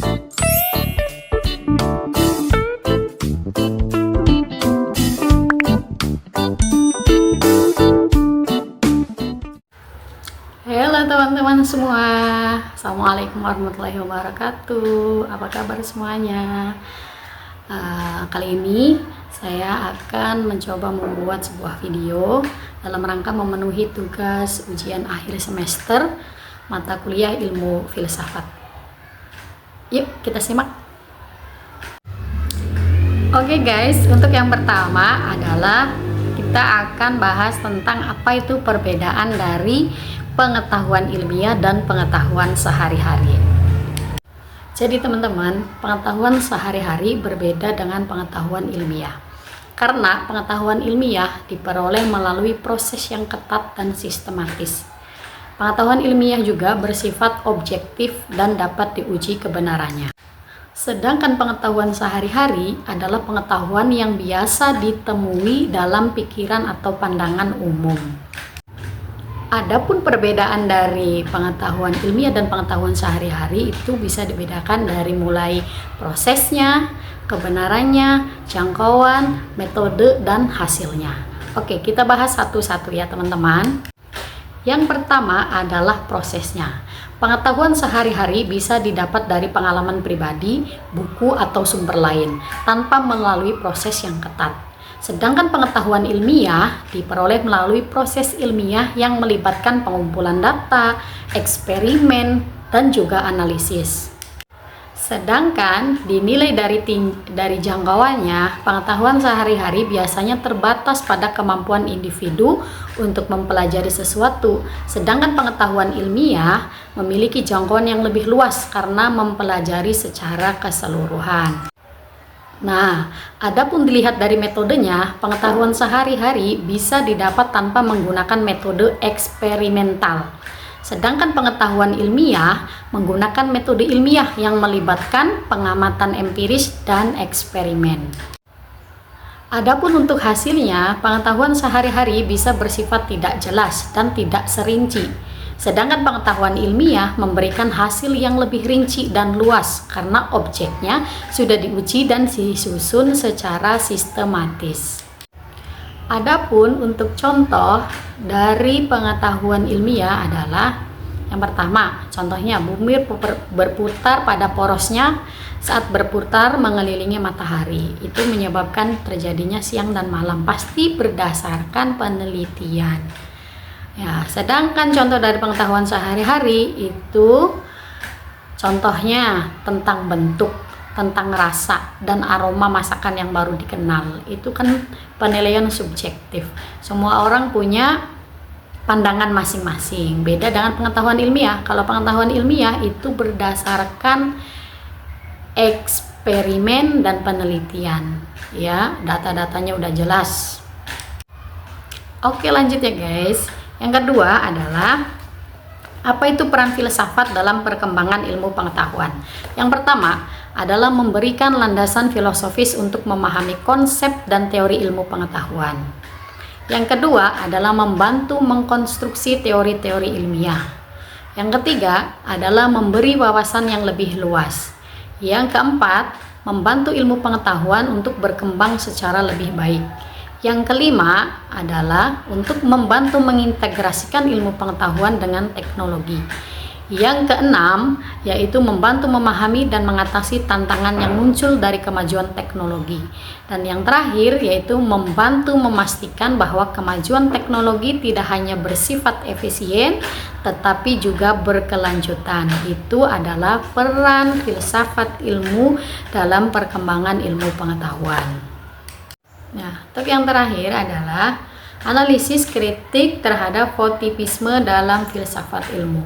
Halo teman-teman semua, Assalamualaikum warahmatullahi wabarakatuh. Apa kabar semuanya? Kali ini saya akan mencoba membuat sebuah video dalam rangka memenuhi tugas ujian akhir semester mata kuliah ilmu filsafat. Yuk kita simak. Oke guys, untuk yang pertama adalah kita akan bahas tentang apa itu perbedaan dari pengetahuan ilmiah dan pengetahuan sehari-hari. Jadi teman-teman, pengetahuan sehari-hari berbeda dengan pengetahuan ilmiah. Karena pengetahuan ilmiah diperoleh melalui proses yang ketat dan sistematis. Pengetahuan ilmiah juga bersifat objektif dan dapat diuji kebenarannya. Sedangkan pengetahuan sehari-hari adalah pengetahuan yang biasa ditemui dalam pikiran atau pandangan umum. Adapun perbedaan dari pengetahuan ilmiah dan pengetahuan sehari-hari itu bisa dibedakan dari mulai prosesnya, kebenarannya, jangkauan, metode, dan hasilnya. Oke, kita bahas satu-satu ya teman-teman. Yang pertama adalah prosesnya. Pengetahuan sehari-hari bisa didapat dari pengalaman pribadi, buku, atau sumber lain tanpa melalui proses yang ketat. Sedangkan pengetahuan ilmiah diperoleh melalui proses ilmiah yang melibatkan pengumpulan data, eksperimen, dan juga analisis. Sedangkan dinilai dari jangkauannya, pengetahuan sehari-hari biasanya terbatas pada kemampuan individu untuk mempelajari sesuatu. Sedangkan pengetahuan ilmiah memiliki jangkauan yang lebih luas karena mempelajari secara keseluruhan. Nah, adapun dilihat dari metodenya, pengetahuan sehari-hari bisa didapat tanpa menggunakan metode eksperimental. Sedangkan pengetahuan ilmiah menggunakan metode ilmiah yang melibatkan pengamatan empiris dan eksperimen. Adapun untuk hasilnya, pengetahuan sehari-hari bisa bersifat tidak jelas dan tidak serinci. Sedangkan pengetahuan ilmiah memberikan hasil yang lebih rinci dan luas karena objeknya sudah diuji dan disusun secara sistematis. Adapun untuk contoh dari pengetahuan ilmiah adalah yang pertama, contohnya bumi berputar pada porosnya saat berputar mengelilingi matahari. Itu menyebabkan terjadinya siang dan malam, pasti berdasarkan penelitian. Ya, sedangkan contoh dari pengetahuan sehari-hari itu contohnya tentang bentuk, tentang rasa dan aroma masakan yang baru dikenal. Itu kan penilaian subjektif. Semua orang punya pandangan masing-masing. Beda dengan pengetahuan ilmiah. Kalau pengetahuan ilmiah itu berdasarkan eksperimen dan penelitian. Ya, data-datanya udah jelas. Oke, lanjut ya guys. Yang kedua adalah apa itu peran filsafat dalam perkembangan ilmu pengetahuan. Yang pertama adalah memberikan landasan filosofis untuk memahami konsep dan teori ilmu pengetahuan. Yang kedua adalah membantu mengkonstruksi teori-teori ilmiah. Yang ketiga adalah memberi wawasan yang lebih luas. Yang keempat, membantu ilmu pengetahuan untuk berkembang secara lebih baik. Yang kelima adalah untuk membantu mengintegrasikan ilmu pengetahuan dengan teknologi. Yang keenam yaitu membantu memahami dan mengatasi tantangan yang muncul dari kemajuan teknologi. Dan yang terakhir yaitu membantu memastikan bahwa kemajuan teknologi tidak hanya bersifat efisien tetapi juga berkelanjutan. Itu adalah peran filsafat ilmu dalam perkembangan ilmu pengetahuan. Nah, untuk yang terakhir adalah analisis kritik terhadap positivisme dalam filsafat ilmu.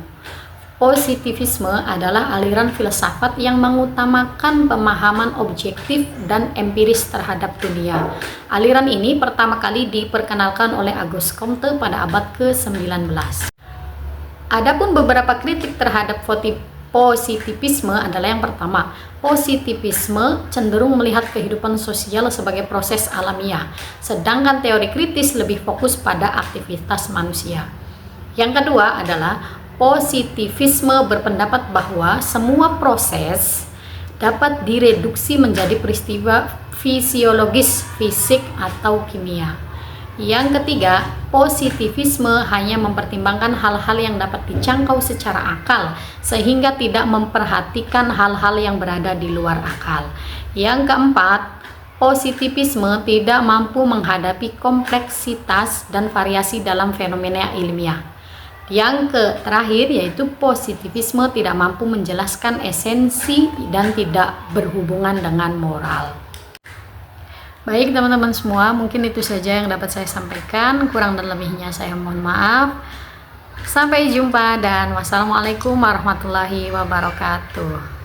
Positivisme adalah aliran filsafat yang mengutamakan pemahaman objektif dan empiris terhadap dunia. Aliran ini pertama kali diperkenalkan oleh Auguste Comte pada abad ke-19. Adapun beberapa kritik terhadap positivisme adalah yang pertama, positivisme cenderung melihat kehidupan sosial sebagai proses alamiah, sedangkan teori kritis lebih fokus pada aktivitas manusia. Yang kedua adalah positivisme berpendapat bahwa semua proses dapat direduksi menjadi peristiwa fisiologis, fisik, atau kimia. Yang ketiga, positivisme hanya mempertimbangkan hal-hal yang dapat dijangkau secara akal, sehingga tidak memperhatikan hal-hal yang berada di luar akal. Yang keempat, positivisme tidak mampu menghadapi kompleksitas dan variasi dalam fenomena ilmiah. Yang terakhir yaitu positivisme tidak mampu menjelaskan esensi dan tidak berhubungan dengan moral. Baik teman-teman semua, mungkin itu saja yang dapat saya sampaikan. Kurang dan lebihnya saya mohon maaf. Sampai jumpa dan wassalamualaikum warahmatullahi wabarakatuh.